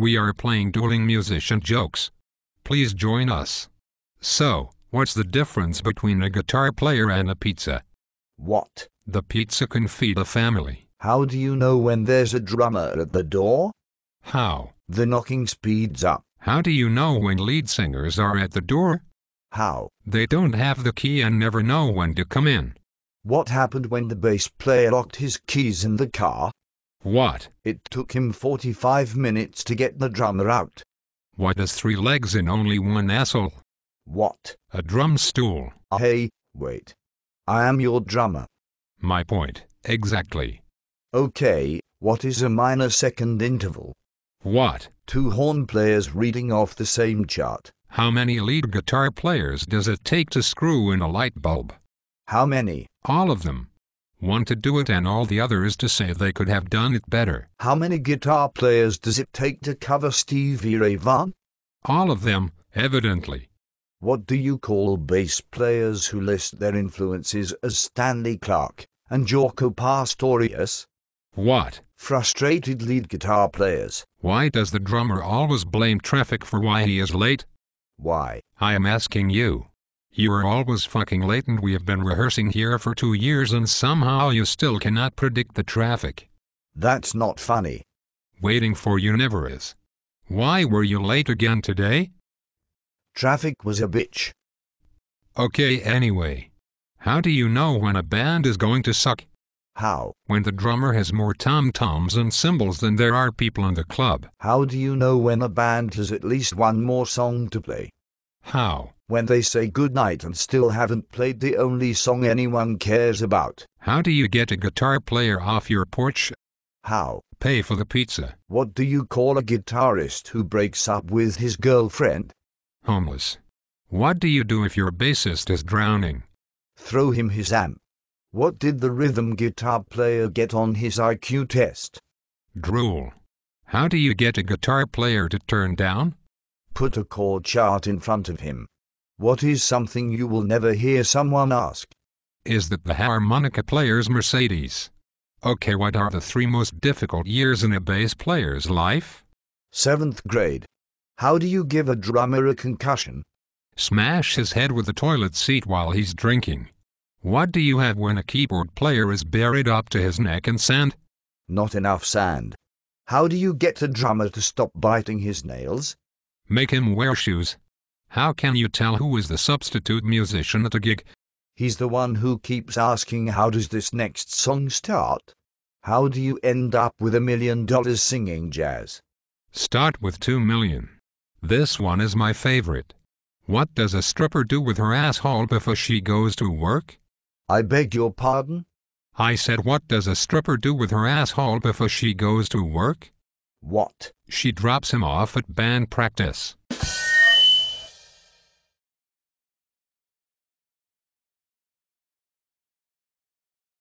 We are playing dueling musician jokes. Please join us. So, what's the difference between a guitar player and a pizza? What? The pizza can feed a family. How do you know when there's a drummer at the door? How? The knocking speeds up. How do you know when lead singers are at the door? How? They don't have the key and never know when to come in. What happened when the bass player locked his keys in the car? What? It took him 45 minutes to get the drummer out. What has 3 legs and only one asshole? What? A drum stool. Hey, wait. I am your drummer. My point, exactly. Okay, what is a minor second interval? What? 2 horn players reading off the same chart. How many lead guitar players does it take to screw in a light bulb? How many? All of them. One to do it and all the others to say they could have done it better. How many guitar players does it take to cover Stevie Ray Vaughan? All of them, evidently. What do you call bass players who list their influences as Stanley Clarke and Jaco Pastorius? What? Frustrated lead guitar players. Why does the drummer always blame traffic for why he is late? Why? I am asking you. You are always fucking late and we have been rehearsing here for 2 years and somehow you still cannot predict the traffic. That's not funny. Waiting for you never is. Why were you late again today? Traffic was a bitch. Okay, anyway. How do you know when a band is going to suck? How? When the drummer has more tom-toms and cymbals than there are people in the club. How do you know when a band has at least one more song to play? How? When they say goodnight and still haven't played the only song anyone cares about. How do you get a guitar player off your porch? How? Pay for the pizza. What do you call a guitarist who breaks up with his girlfriend? Homeless. What do you do if your bassist is drowning? Throw him his amp. What did the rhythm guitar player get on his IQ test? Drool. How do you get a guitar player to turn down? Put a chord chart in front of him. What is something you will never hear someone ask? Is that the harmonica player's Mercedes? Okay, what are the 3 most difficult years in a bass player's life? 7th grade. How do you give a drummer a concussion? Smash his head with a toilet seat while he's drinking. What do you have when a keyboard player is buried up to his neck in sand? Not enough sand. How do you get a drummer to stop biting his nails? Make him wear shoes. How can you tell who is the substitute musician at a gig? He's the one who keeps asking, how does this next song start? How do you end up with $1 million singing jazz? Start with 2 million. This one is my favorite. What does a stripper do with her asshole before she goes to work? I beg your pardon? I said, what does a stripper do with her asshole before she goes to work? What? She drops him off at band practice.